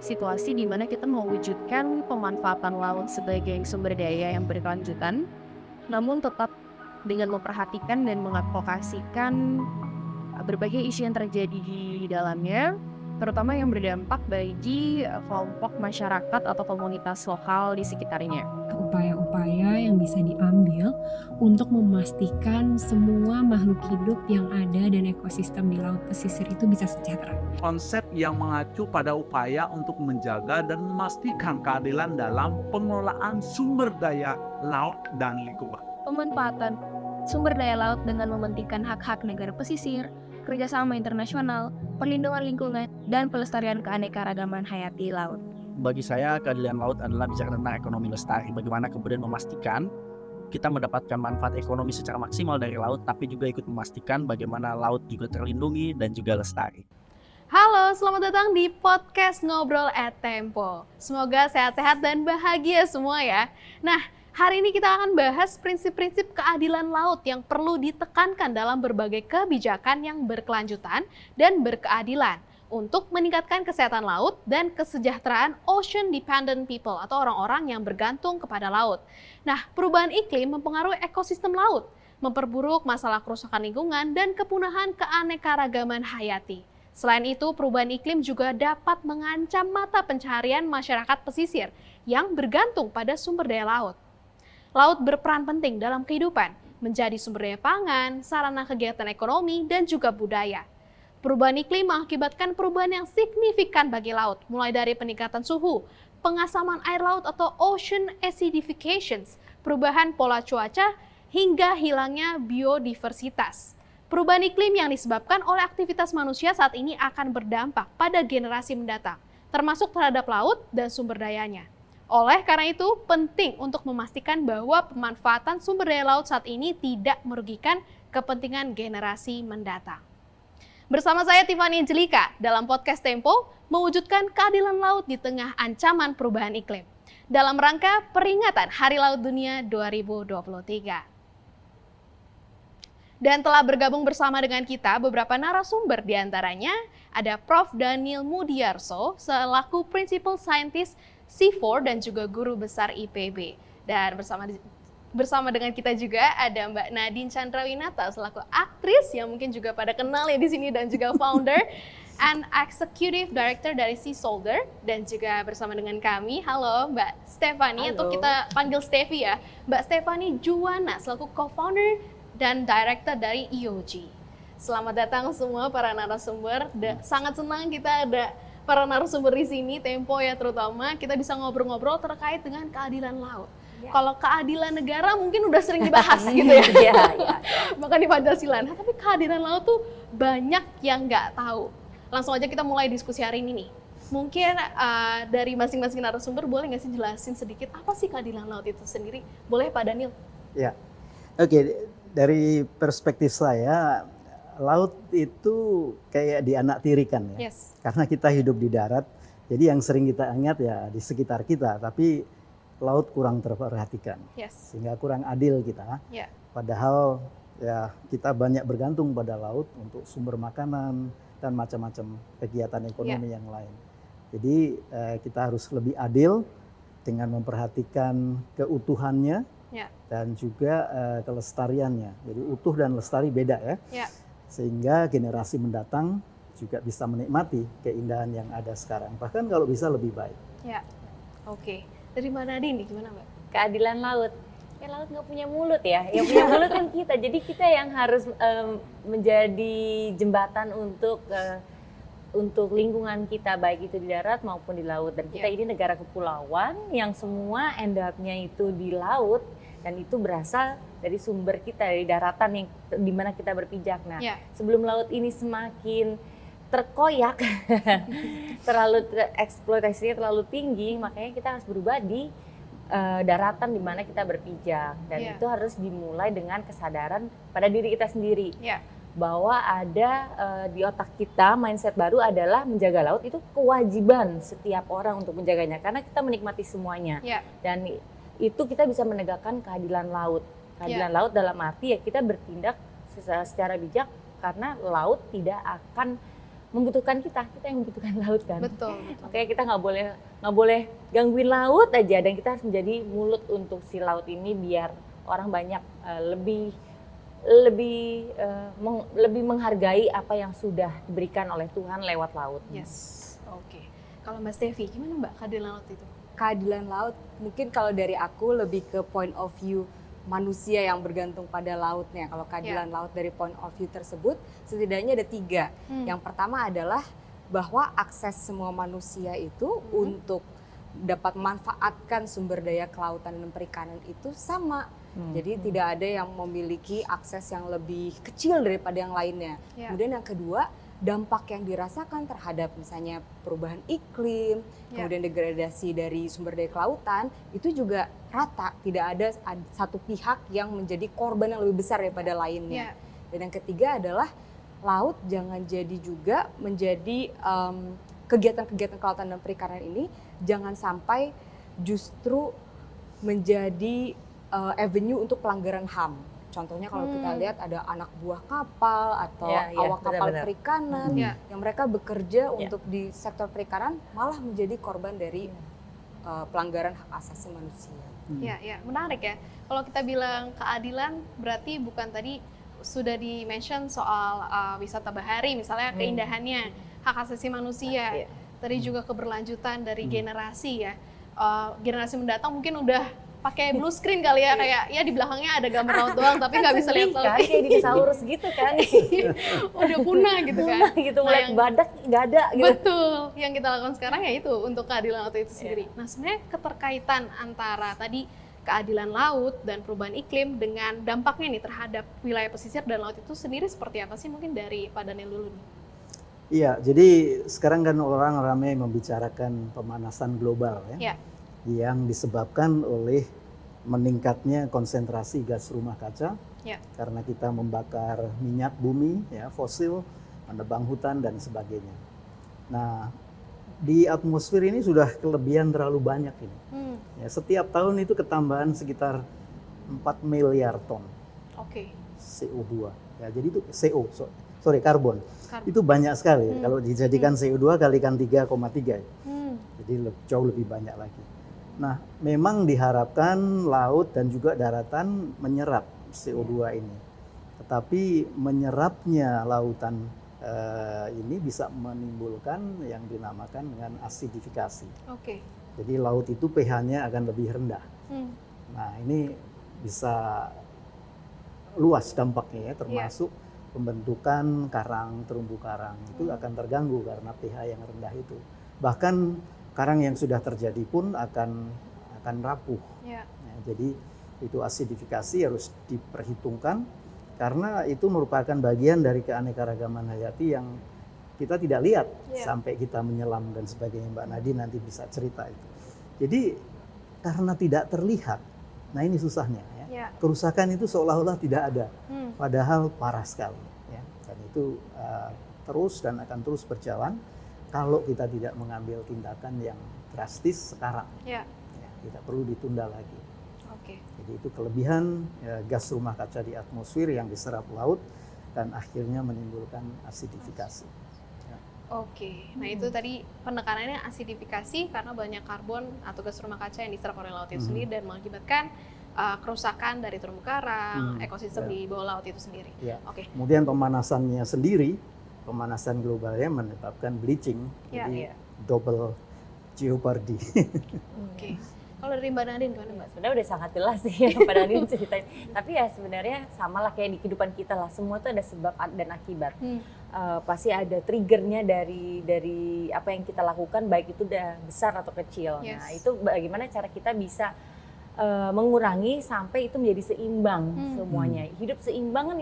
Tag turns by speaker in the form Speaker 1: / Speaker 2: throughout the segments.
Speaker 1: situasi di mana kita mewujudkan pemanfaatan laut sebagai sumber daya yang berkelanjutan, namun tetap dengan memperhatikan dan mengadvokasikan berbagai isu yang terjadi di dalamnya, terutama yang berdampak bagi kelompok masyarakat atau komunitas lokal di sekitarnya.
Speaker 2: Upaya-upaya yang bisa diambil untuk memastikan semua makhluk hidup yang ada dan ekosistem di laut pesisir itu bisa sejahtera.
Speaker 3: Konsep yang mengacu pada upaya untuk menjaga dan memastikan keadilan dalam pengelolaan sumber daya laut dan lingkungan.
Speaker 4: Pemanfaatan sumber daya laut dengan mementingkan hak-hak negara pesisir, kerjasama internasional, perlindungan lingkungan, dan pelestarian keanekaragaman hayati laut.
Speaker 5: Bagi saya, keadilan laut adalah bicara tentang ekonomi lestari. Bagaimana kemudian memastikan kita mendapatkan manfaat ekonomi secara maksimal dari laut, tapi juga ikut memastikan bagaimana laut juga terlindungi dan juga lestari.
Speaker 6: Halo, selamat datang di podcast Ngobrol at Tempo. Semoga sehat-sehat dan bahagia semua ya. Nah, hari ini kita akan bahas prinsip-prinsip keadilan laut yang perlu ditekankan dalam berbagai kebijakan yang berkelanjutan dan berkeadilan untuk meningkatkan kesehatan laut dan kesejahteraan ocean dependent people atau orang-orang yang bergantung kepada laut. Nah, perubahan iklim mempengaruhi ekosistem laut, memperburuk masalah kerusakan lingkungan dan kepunahan keanekaragaman hayati. Selain itu, perubahan iklim juga dapat mengancam mata pencaharian masyarakat pesisir yang bergantung pada sumber daya laut. Laut berperan penting dalam kehidupan, menjadi sumber daya pangan, sarana kegiatan ekonomi, dan juga budaya. Perubahan iklim mengakibatkan perubahan yang signifikan bagi laut, mulai dari peningkatan suhu, pengasaman air laut atau ocean acidification, perubahan pola cuaca, hingga hilangnya biodiversitas. Perubahan iklim yang disebabkan oleh aktivitas manusia saat ini akan berdampak pada generasi mendatang, termasuk terhadap laut dan sumber dayanya. Oleh karena itu, penting untuk memastikan bahwa pemanfaatan sumber daya laut saat ini tidak merugikan kepentingan generasi mendatang. Bersama saya Tiffany Angelika dalam podcast Tempo, mewujudkan keadilan laut di tengah ancaman perubahan iklim. Dalam rangka peringatan Hari Laut Dunia 2023. Dan telah bergabung bersama dengan kita beberapa narasumber, diantaranya ada Prof. Daniel Mudiarso selaku Principal Scientist C4 dan juga Guru Besar IPB. Dan bersama dengan kita juga ada Mbak Nadine Chandrawinata selaku aktris yang mungkin juga pada kenal ya di sini dan juga founder and executive director dari Sea Soldier, dan juga bersama dengan kami, halo Mbak Stephanie, atau kita panggil Steffi ya, Mbak Stephanie Juwana selaku co-founder dan director dari EOG. Selamat datang semua para narasumber. Sangat senang kita ada para narasumber di sini, Tempo ya terutama, kita bisa ngobrol-ngobrol terkait dengan keadilan laut. Kalau keadilan negara mungkin udah sering dibahas gitu ya. Bahkan di Pancasila. Nah, tapi keadilan laut tuh banyak yang nggak tahu. Langsung aja kita mulai diskusi hari ini nih. Mungkin dari masing-masing narasumber boleh nggak sih jelasin sedikit apa sih keadilan laut itu sendiri? Boleh Pak Daniel?
Speaker 7: Ya, oke. Dari perspektif saya, laut itu kayak dianaktirikan ya.
Speaker 6: Yes.
Speaker 7: Karena kita hidup di darat, jadi yang sering kita ingat ya di sekitar kita, tapi laut kurang terperhatikan, sehingga kurang adil kita. Padahal ya kita banyak bergantung pada laut untuk sumber makanan dan macam-macam kegiatan ekonomi yang lain. Jadi kita harus lebih adil dengan memperhatikan keutuhannya dan juga kelestariannya. Jadi utuh dan lestari beda ya. Sehingga generasi mendatang juga bisa menikmati keindahan yang ada sekarang. Bahkan kalau bisa lebih baik.
Speaker 6: Oke. Dari mana Nadine, gimana Mbak?
Speaker 8: Keadilan laut. Ya laut nggak punya mulut ya. Yang punya mulut kan kita. Jadi kita yang harus menjadi jembatan untuk lingkungan kita, baik itu di darat maupun di laut. Dan kita ini negara kepulauan yang semua end up-nya itu di laut, dan itu berasal dari sumber kita, dari daratan yang di mana kita berpijak. Nah, sebelum laut ini semakin terkoyak, eksploitasinya terlalu tinggi, makanya kita harus berubah di daratan di mana kita berpijak. Dan itu harus dimulai dengan kesadaran pada diri kita sendiri. Bahwa ada di otak kita mindset baru adalah menjaga laut itu kewajiban setiap orang untuk menjaganya, karena kita menikmati semuanya. Dan itu kita bisa menegakkan keadilan laut. Keadilan laut dalam arti ya kita bertindak secara bijak, karena laut tidak akan membutuhkan kita yang membutuhkan laut kan.
Speaker 6: Betul.
Speaker 8: Makanya kita nggak boleh gangguin laut aja, dan kita harus menjadi mulut untuk si laut ini biar orang banyak lebih menghargai apa yang sudah diberikan oleh Tuhan lewat laut.
Speaker 6: Yes, oke. Kalau Mbak Stevi, gimana Mbak keadilan laut itu?
Speaker 9: Keadilan laut mungkin kalau dari aku lebih ke point of view manusia yang bergantung pada lautnya. Kalau keadilan laut dari point of view tersebut setidaknya ada 3. Yang pertama adalah bahwa akses semua manusia itu untuk dapat memanfaatkan sumber daya kelautan dan perikanan itu sama. Jadi tidak ada yang memiliki akses yang lebih kecil daripada yang lainnya. Kemudian yang kedua, dampak yang dirasakan terhadap misalnya perubahan iklim, kemudian degradasi dari sumber daya kelautan, itu juga rata. Tidak ada satu pihak yang menjadi korban yang lebih besar daripada lainnya. Dan yang ketiga adalah laut jangan jadi juga menjadi kegiatan-kegiatan kelautan dan perikanan ini jangan sampai justru menjadi avenue untuk pelanggaran HAM. Contohnya kalau kita lihat ada anak buah kapal atau awak kapal perikanan yang mereka bekerja untuk di sektor perikanan malah menjadi korban dari pelanggaran hak asasi manusia.
Speaker 6: Ya, menarik ya. Kalau kita bilang keadilan berarti bukan tadi sudah di-mention soal wisata bahari misalnya keindahannya, hak asasi manusia. Tadi juga keberlanjutan dari generasi ya. Generasi mendatang mungkin udah pakai blue screen kali ya, kayak ya di belakangnya ada gambar laut doang tapi nggak bisa lihat laut.
Speaker 8: Kan kayak dinosaurus gitu kan.
Speaker 6: Udah punah gitu kan.
Speaker 8: Gitu, mulai badak nggak ada gitu.
Speaker 6: Betul. Yang kita lakukan sekarang ya itu untuk keadilan laut itu sendiri. Nah, sebenarnya keterkaitan antara tadi keadilan laut dan perubahan iklim dengan dampaknya nih terhadap wilayah pesisir dan laut itu sendiri seperti apa sih? Mungkin dari Pak Daniel dulu nih.
Speaker 7: Iya, jadi sekarang kan orang ramai membicarakan pemanasan global ya. Yang disebabkan oleh meningkatnya konsentrasi gas rumah kaca karena kita membakar minyak bumi ya, fosil, menebang hutan dan sebagainya. Nah, di atmosfer ini sudah kelebihan terlalu banyak ini. Ya, setiap tahun itu ketambahan sekitar 4 miliar ton CO2. Ya, jadi itu karbon. Itu banyak sekali. Kalau dijadikan CO2 kalikan 3,3. Jadi jauh lebih banyak lagi. Nah, memang diharapkan laut dan juga daratan menyerap CO2 ini. Tetapi menyerapnya lautan ini bisa menimbulkan yang dinamakan dengan asidifikasi. Jadi laut itu pH-nya akan lebih rendah. Nah, ini bisa luas dampaknya ya, termasuk pembentukan karang, terumbu karang itu akan terganggu karena pH yang rendah itu. Bahkan karang yang sudah terjadi pun akan rapuh. Ya, jadi itu asidifikasi harus diperhitungkan karena itu merupakan bagian dari keanekaragaman hayati yang kita tidak lihat sampai kita menyelam dan sebagainya. Mbak Nadine nanti bisa cerita itu. Jadi karena tidak terlihat, nah ini susahnya ya. Kerusakan itu seolah-olah tidak ada, padahal parah sekali. Ya. Dan itu terus dan akan terus berjalan. Kalau kita tidak mengambil tindakan yang drastis sekarang, tidak perlu ditunda lagi. Jadi itu kelebihan gas rumah kaca di atmosfer yang diserap laut dan akhirnya menimbulkan asidifikasi.
Speaker 6: Nah itu tadi penekanannya asidifikasi karena banyak karbon atau gas rumah kaca yang diserap oleh laut itu sendiri dan mengakibatkan kerusakan dari terumbu karang, ekosistem di bawah laut itu sendiri.
Speaker 7: Kemudian pemanasannya sendiri. Pemanasan globalnya menyebabkan bleaching, jadi double jeopardy.
Speaker 6: Kalau dari Mbak Nadine gimana Mbak?
Speaker 8: Sebenarnya udah sangat jelas sih yang Mbak Nadine ceritain. Tapi ya sebenarnya sama lah kayak di kehidupan kita lah, semua itu ada sebab dan akibat. Pasti ada triggernya dari apa yang kita lakukan, baik itu udah besar atau kecil. Nah itu bagaimana cara kita bisa mengurangi sampai itu menjadi seimbang semuanya. Hidup seimbang kan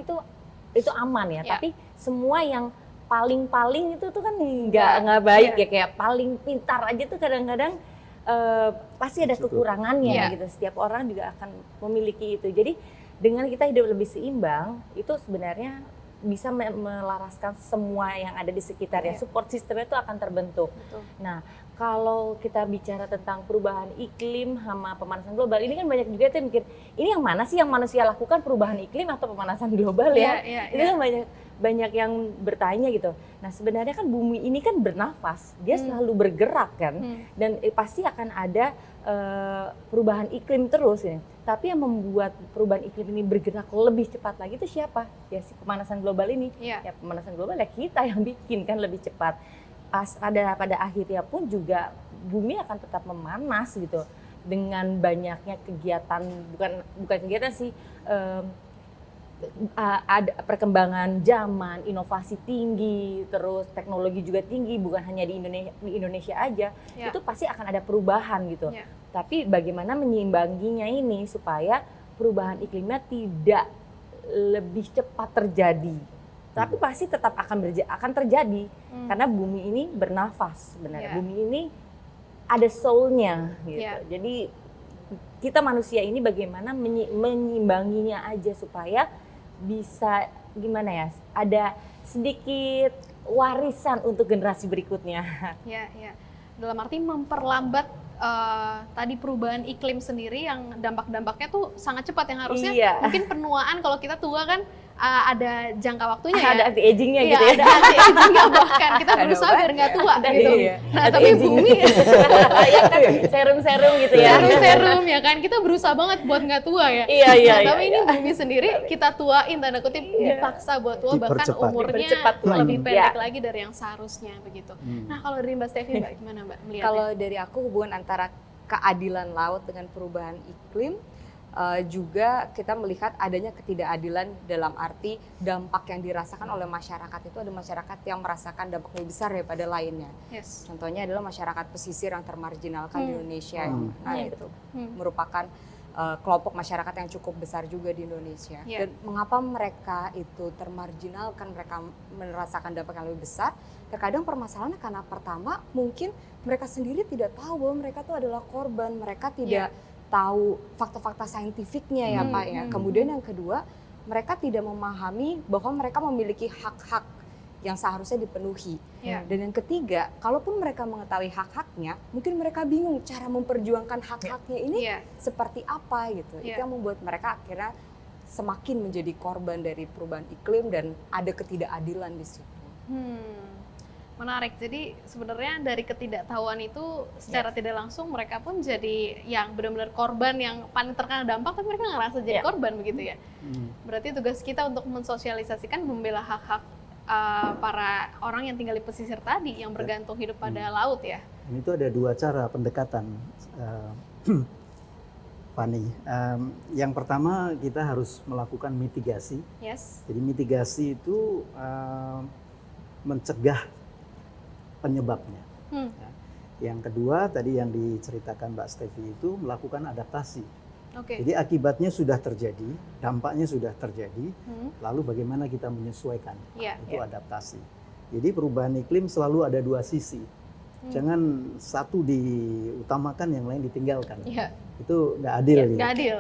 Speaker 8: itu aman ya. Tapi semua yang paling itu tuh kan nggak baik ya, kayak paling pintar aja tuh kadang-kadang pasti ada kekurangannya gitu. Setiap orang juga akan memiliki itu. Jadi dengan kita hidup lebih seimbang itu sebenarnya bisa melaraskan semua yang ada di sekitarnya. Support sistemnya itu akan terbentuk. Nah kalau kita bicara tentang perubahan iklim sama pemanasan global, ini kan banyak juga yang mikir, ini yang mana sih yang manusia lakukan, perubahan iklim atau pemanasan global ya? Itu kan banyak yang bertanya gitu. Nah sebenarnya kan bumi ini kan bernafas, dia selalu bergerak kan, dan pasti akan ada perubahan iklim terus ya. Tapi yang membuat perubahan iklim ini bergerak lebih cepat lagi itu siapa? Ya si pemanasan global ini. Ya pemanasan global ya kita yang bikin kan lebih cepat. Pada akhirnya pun juga bumi akan tetap memanas gitu dengan banyaknya kegiatan, bukan kegiatan sih, ada perkembangan zaman, inovasi tinggi, terus teknologi juga tinggi, bukan hanya di Indonesia aja, itu pasti akan ada perubahan gitu. Tapi bagaimana menyeimbanginya ini supaya perubahan iklimnya tidak lebih cepat terjadi, tapi pasti tetap akan terjadi karena bumi ini bernafas sebenarnya. Bumi ini ada soul-nya gitu. Jadi kita manusia ini bagaimana menyimbanginya aja supaya bisa gimana ya, ada sedikit warisan untuk generasi berikutnya.
Speaker 6: Dalam arti memperlambat tadi perubahan iklim sendiri yang dampak-dampaknya tuh sangat cepat, yang harusnya mungkin penuaan kalau kita tua kan ada jangka waktunya ya.
Speaker 8: Ada anti-agingnya gitu ya.
Speaker 6: Ada anti-agingnya bahkan kita berusaha biar nggak tua gitu. Nah tapi bumi
Speaker 8: ya kan serum-serum gitu ya.
Speaker 6: Serum ya kan, kita berusaha banget buat nggak tua ya. Tapi ini bumi sendiri kita tuain, tanda kutip dipaksa buat tua, bahkan umurnya lebih pendek lagi dari yang seharusnya begitu. Nah kalau dari Mbak Stevi, Mbak gimana Mbak melihatnya?
Speaker 9: Kalau dari aku hubungan antara keadilan laut dengan perubahan iklim, juga kita melihat adanya ketidakadilan dalam arti dampak yang dirasakan oleh masyarakat itu, ada masyarakat yang merasakan dampak lebih besar daripada lainnya. Contohnya adalah masyarakat pesisir yang termarginalkan di Indonesia, itu merupakan kelompok masyarakat yang cukup besar juga di Indonesia. Dan mengapa mereka itu termarginalkan, mereka merasakan dampak yang lebih besar? Terkadang permasalahannya karena pertama mungkin mereka sendiri tidak tahu bahwa mereka itu adalah korban, mereka tidak tahu fakta-fakta saintifiknya ya Pak ya. Kemudian yang kedua, mereka tidak memahami bahwa mereka memiliki hak-hak yang seharusnya dipenuhi. Dan yang ketiga, kalaupun mereka mengetahui hak-haknya, mungkin mereka bingung cara memperjuangkan hak-haknya ini seperti apa gitu. Itu yang membuat mereka akhirnya semakin menjadi korban dari perubahan iklim dan ada ketidakadilan di situ.
Speaker 6: Menarik. Jadi sebenarnya dari ketidaktahuan itu secara tidak langsung mereka pun jadi yang benar-benar korban yang paling terkena dampak, tapi mereka ngerasa jadi korban begitu ya. Berarti tugas kita untuk mensosialisasikan, membela hak-hak para orang yang tinggal di pesisir tadi yang bergantung hidup pada laut ya.
Speaker 7: Ini tuh ada dua cara pendekatan, Fani. Yang pertama kita harus melakukan mitigasi. Jadi mitigasi itu mencegah penyebabnya. Yang kedua tadi yang diceritakan Mbak Stevi itu melakukan adaptasi. Jadi akibatnya sudah terjadi, dampaknya sudah terjadi, lalu bagaimana kita menyesuaikan, itu adaptasi. Jadi perubahan iklim selalu ada dua sisi. Jangan satu diutamakan, yang lain ditinggalkan. Itu nggak adil.
Speaker 6: Nggak adil.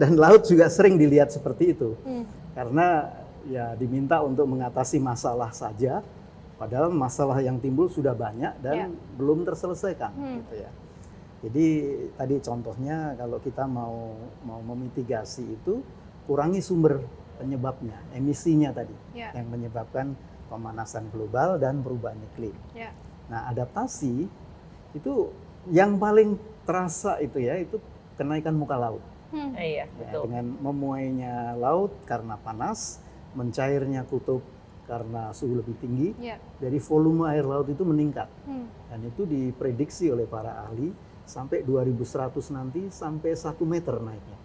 Speaker 7: Dan laut juga sering dilihat seperti itu. Karena ya diminta untuk mengatasi masalah saja, padahal masalah yang timbul sudah banyak dan belum terselesaikan. Gitu ya. Jadi tadi contohnya kalau kita mau memitigasi itu, kurangi sumber penyebabnya, emisinya tadi, yang menyebabkan pemanasan global dan perubahan iklim. Nah adaptasi itu yang paling terasa itu ya, itu kenaikan muka laut.
Speaker 8: Betul.
Speaker 7: Dengan memuainya laut karena panas, mencairnya kutub karena suhu lebih tinggi, jadi volume air laut itu meningkat. Dan itu diprediksi oleh para ahli sampai 2100 nanti sampai 1 meter naiknya.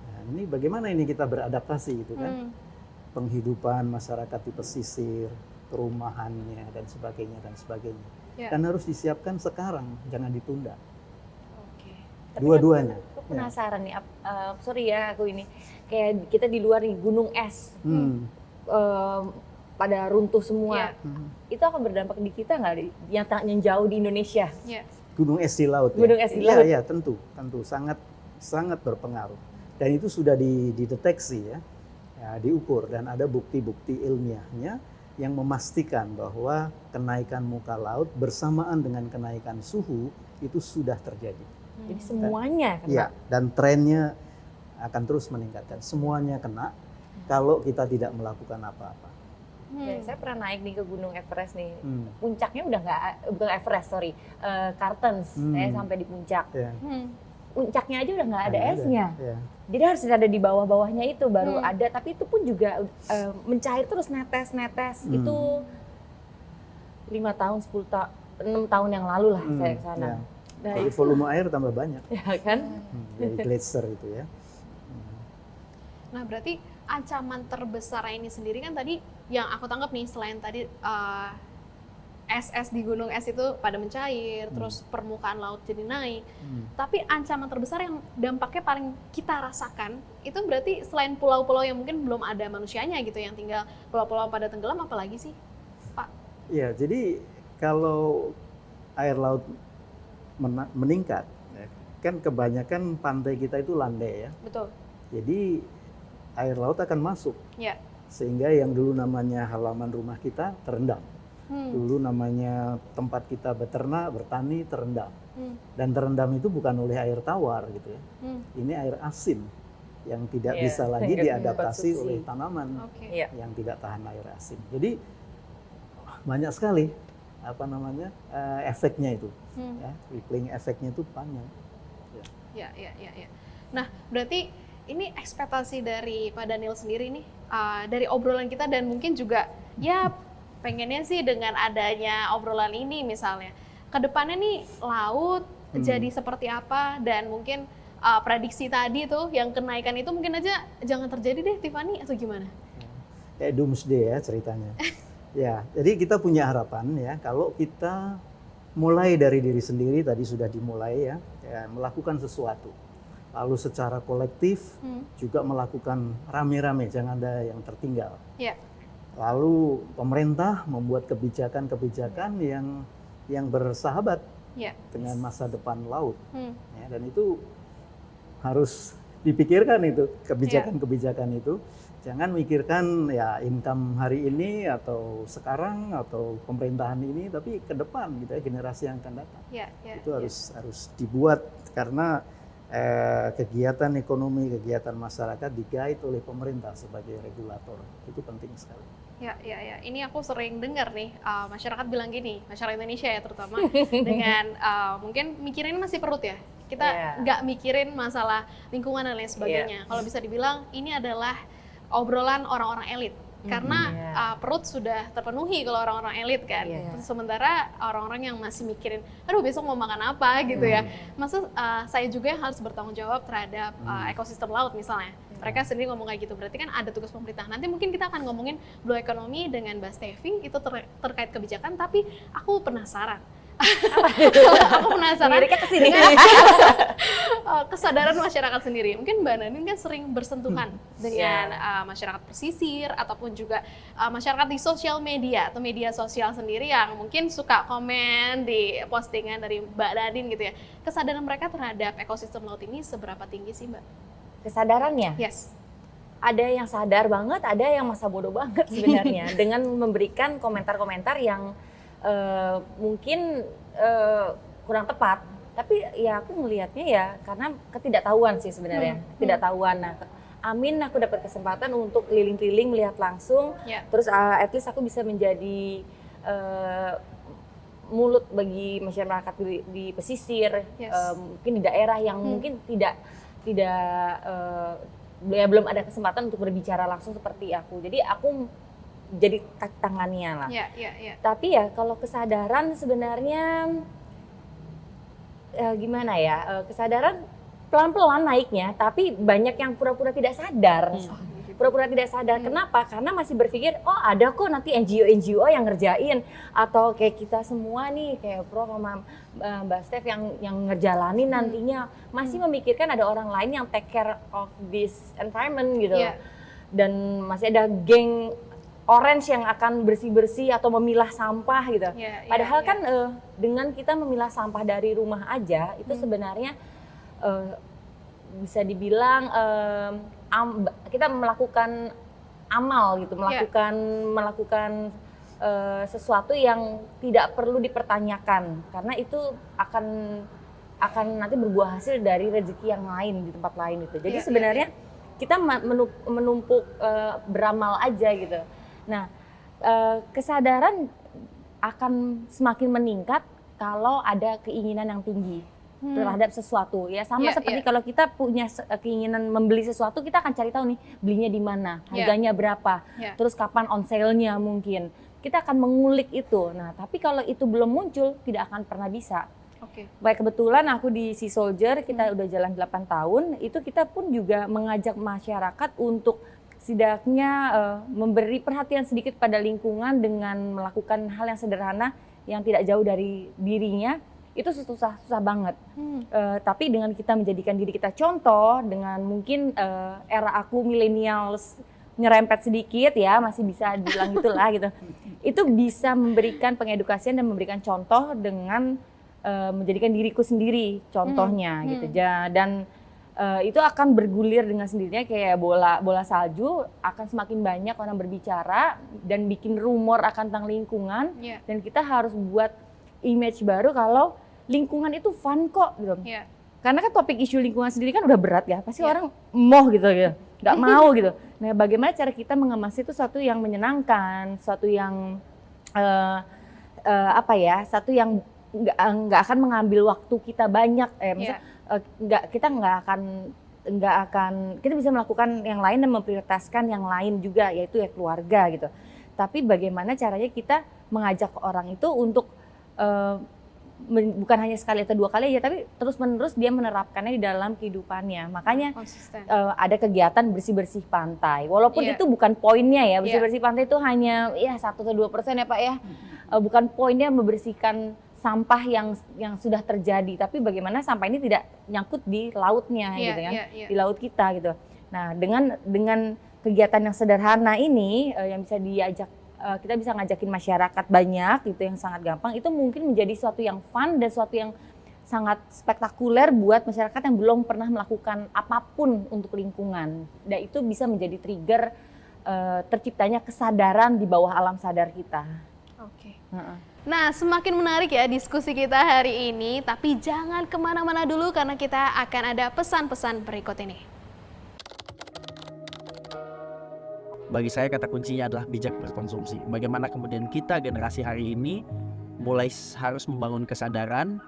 Speaker 7: Nah, ini bagaimana ini kita beradaptasi gitu kan? Penghidupan masyarakat di pesisir, perumahannya dan sebagainya. Dan harus disiapkan sekarang, jangan ditunda. Dua-duanya.
Speaker 8: Aku penasaran nih, sorry ya aku ini, kayak kita di luar nih gunung es. Pada runtuh semua, itu akan berdampak di kita nggak, yang jauh di Indonesia?
Speaker 7: Gunung es di laut.
Speaker 8: Gunung es di laut.
Speaker 7: Iya, tentu sangat berpengaruh. Dan itu sudah dideteksi ya, diukur dan ada bukti-bukti ilmiahnya yang memastikan bahwa kenaikan muka laut bersamaan dengan kenaikan suhu itu sudah terjadi.
Speaker 8: Jadi semuanya kena.
Speaker 7: Iya, dan trennya akan terus meningkatkan. Semuanya kena kalau kita tidak melakukan apa-apa.
Speaker 8: Ya, saya pernah naik nih ke Gunung Everest nih. Puncaknya udah nggak, bukan Everest, sorry, Kartens. Saya sampai di puncak.
Speaker 7: Ya.
Speaker 8: Puncaknya aja udah nggak ada esnya.
Speaker 7: Ya.
Speaker 8: Jadi harus ada di bawah-bawahnya itu baru ada. Tapi itu pun juga mencair terus netes-netes. Itu 5 tahun, 6 tahun yang lalu lah saya ke sana.
Speaker 7: Ya.
Speaker 8: Nah,
Speaker 7: Jadi volume air tambah banyak.
Speaker 8: ya kan?
Speaker 7: Jadi glacier itu ya.
Speaker 6: Nah, berarti ancaman terbesar ini sendiri kan tadi yang aku tangkap nih, selain tadi es di gunung es itu pada mencair, terus permukaan laut jadi naik. Tapi ancaman terbesar yang dampaknya paling kita rasakan itu berarti selain pulau-pulau yang mungkin belum ada manusianya gitu, yang tinggal pulau-pulau pada tenggelam, apalagi sih, Pak?
Speaker 7: Iya, jadi kalau air laut meningkat, kan kebanyakan pantai kita itu landai ya.
Speaker 6: Betul.
Speaker 7: Jadi air laut akan masuk,
Speaker 6: Ya.
Speaker 7: sehingga yang dulu namanya halaman rumah kita terendam. Dulu namanya tempat kita beternak, bertani terendam. Dan terendam itu bukan oleh air tawar gitu ya. Ini air asin yang tidak bisa lagi diadaptasi oleh tanaman yang tidak tahan air asin. Jadi banyak sekali efeknya itu. Ya, rippling efeknya itu panjang.
Speaker 6: Ya. Nah, berarti ini ekspektasi dari Pak Daniel sendiri nih, dari obrolan kita, dan mungkin juga ya pengennya sih dengan adanya obrolan ini misalnya, kedepannya nih laut jadi seperti apa, dan mungkin prediksi tadi tuh yang kenaikan itu mungkin aja jangan terjadi deh, Tiffany, atau gimana?
Speaker 7: Kayak doomsday ya ceritanya. Ya, jadi kita punya harapan ya, kalau kita mulai dari diri sendiri, tadi sudah dimulai ya melakukan sesuatu. Lalu secara kolektif juga melakukan rame-rame, jangan ada yang tertinggal.
Speaker 6: Yeah.
Speaker 7: Lalu pemerintah membuat kebijakan-kebijakan yang bersahabat dengan masa depan laut. Ya, dan itu harus dipikirkan itu, kebijakan-kebijakan itu. Jangan mikirkan ya income hari ini atau sekarang atau pemerintahan ini, tapi ke depan gitu ya, generasi yang akan datang. Itu harus dibuat, karena kegiatan ekonomi, kegiatan masyarakat di-guide oleh pemerintah sebagai regulator. Itu penting sekali.
Speaker 6: Ya. Ini aku sering dengar nih, masyarakat bilang gini, masyarakat Indonesia ya terutama, dengan mungkin mikirin masih perut ya. Kita nggak mikirin masalah lingkungan dan lain sebagainya. Kalau bisa dibilang ini adalah obrolan orang-orang elit. Karena perut sudah terpenuhi kalau orang-orang elit kan. Sementara orang-orang yang masih mikirin, aduh besok mau makan apa gitu ya. Maksud saya juga yang harus bertanggung jawab terhadap ekosistem laut misalnya. Mereka sendiri ngomong kayak gitu, berarti kan ada tugas pemerintah. Nanti mungkin kita akan ngomongin Blue Economy dengan Mbak Stevi, itu terkait kebijakan, tapi aku penasaran. Aku penasaran dengan kesadaran masyarakat sendiri. Mungkin Mbak Nanin kan sering bersentuhan dengan masyarakat pesisir, ataupun juga masyarakat di sosial media atau media sosial sendiri yang mungkin suka komen di postingan dari Mbak Nanin gitu ya. Kesadaran mereka terhadap ekosistem laut ini seberapa tinggi sih, Mbak?
Speaker 8: Kesadarannya?
Speaker 6: Yes.
Speaker 8: Ada yang sadar banget, ada yang masa bodoh banget sebenarnya dengan memberikan komentar-komentar yang mungkin kurang tepat, tapi ya aku melihatnya ya karena ketidaktahuan sih sebenarnya, ketidaktahuan. Nah, amin aku dapat kesempatan untuk keliling-keliling melihat langsung, terus at least aku bisa menjadi mulut bagi masyarakat di pesisir, mungkin di daerah yang mungkin tidak belum ada kesempatan untuk berbicara langsung seperti aku. Jadi aku jadi kaki tangannya lah. Tapi ya kalau kesadaran sebenarnya gimana ya, kesadaran pelan-pelan naiknya, tapi banyak yang pura-pura tidak sadar. Pura-pura tidak sadar. Kenapa? Karena masih berpikir, oh ada kok nanti NGO yang ngerjain, atau kayak kita semua nih, kayak Prof sama Mbak Steph yang ngerjalanin nantinya, masih memikirkan ada orang lain yang take care of this environment gitu. Dan masih ada geng orange yang akan bersih-bersih atau memilah sampah gitu. Padahal kan dengan kita memilah sampah dari rumah aja, itu sebenarnya bisa dibilang kita melakukan amal gitu, melakukan sesuatu yang tidak perlu dipertanyakan karena itu akan nanti berbuah hasil dari rezeki yang lain di tempat lain itu. Jadi sebenarnya kita menumpuk beramal aja gitu. Nah, kesadaran akan semakin meningkat kalau ada keinginan yang tinggi terhadap sesuatu ya, sama seperti kalau kita punya keinginan membeli sesuatu, kita akan cari tahu nih belinya di mana, harganya berapa, terus kapan on sale-nya mungkin. Kita akan mengulik itu. Nah, tapi kalau itu belum muncul, tidak akan pernah bisa. Baik, kebetulan aku di Sea Soldier, kita udah jalan 8 tahun, itu kita pun juga mengajak masyarakat untuk setidaknya memberi perhatian sedikit pada lingkungan dengan melakukan hal yang sederhana yang tidak jauh dari dirinya. Itu susah banget. Tapi dengan kita menjadikan diri kita contoh, dengan mungkin era aku millennials nyerempet sedikit ya, masih bisa dibilang gitulah gitu. Itu bisa memberikan pengedukasian dan memberikan contoh dengan menjadikan diriku sendiri contohnya gitu. Dan itu akan bergulir dengan sendirinya kayak bola salju, akan semakin banyak orang berbicara dan bikin rumor akan tentang lingkungan. Dan kita harus buat image baru kalau lingkungan itu fun kok gitu. Karena kan topik isu lingkungan sendiri kan udah berat ya, pasti orang moh gitu, nggak mau gitu. Nah, bagaimana cara kita mengemas itu sesuatu yang menyenangkan, sesuatu yang satu yang nggak akan mengambil waktu kita banyak, kita bisa melakukan yang lain dan memprioritaskan yang lain juga, yaitu ya keluarga gitu. Tapi bagaimana caranya kita mengajak orang itu untuk bukan hanya sekali atau 2 kali aja, tapi terus-menerus dia menerapkannya di dalam kehidupannya. Makanya ada kegiatan bersih-bersih pantai. Walaupun itu bukan poinnya ya, bersih-bersih pantai itu hanya 1 atau 2% ya Pak ya. Bukan poinnya membersihkan sampah yang sudah terjadi, tapi bagaimana sampah ini tidak nyangkut di lautnya gitu kan, di laut kita gitu. Nah, dengan kegiatan yang sederhana ini yang bisa diajak, kita bisa ngajakin masyarakat banyak gitu, yang sangat gampang, itu mungkin menjadi suatu yang fun dan suatu yang sangat spektakuler buat masyarakat yang belum pernah melakukan apapun untuk lingkungan. Dan itu bisa menjadi trigger terciptanya kesadaran di bawah alam sadar kita.
Speaker 6: Nah, semakin menarik ya diskusi kita hari ini, tapi jangan kemana-mana dulu karena kita akan ada pesan-pesan berikut ini.
Speaker 5: Bagi saya kata kuncinya adalah bijak berkonsumsi. Bagaimana kemudian kita generasi hari ini mulai harus membangun kesadaran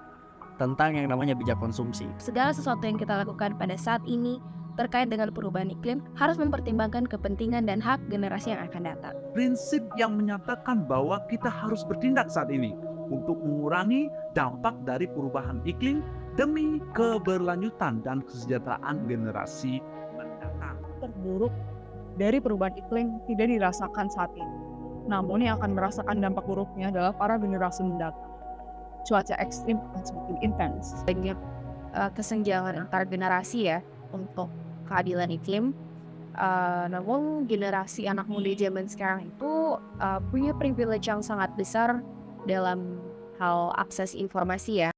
Speaker 5: tentang yang namanya bijak konsumsi.
Speaker 4: Segala sesuatu yang kita lakukan pada saat ini terkait dengan perubahan iklim harus mempertimbangkan kepentingan dan hak generasi yang akan datang.
Speaker 3: Prinsip yang menyatakan bahwa kita harus bertindak saat ini untuk mengurangi dampak dari perubahan iklim demi keberlanjutan dan kesejahteraan generasi mendatang.
Speaker 10: Terburuk dari perubahan iklim tidak dirasakan saat ini. Namun yang akan merasakan dampak buruknya adalah para generasi mendatang. Cuaca ekstrim akan semakin intens.
Speaker 1: Banyak kesenjangan antar generasi ya untuk keadilan iklim. Namun generasi anak muda zaman sekarang itu punya privilege yang sangat besar dalam hal akses informasi ya.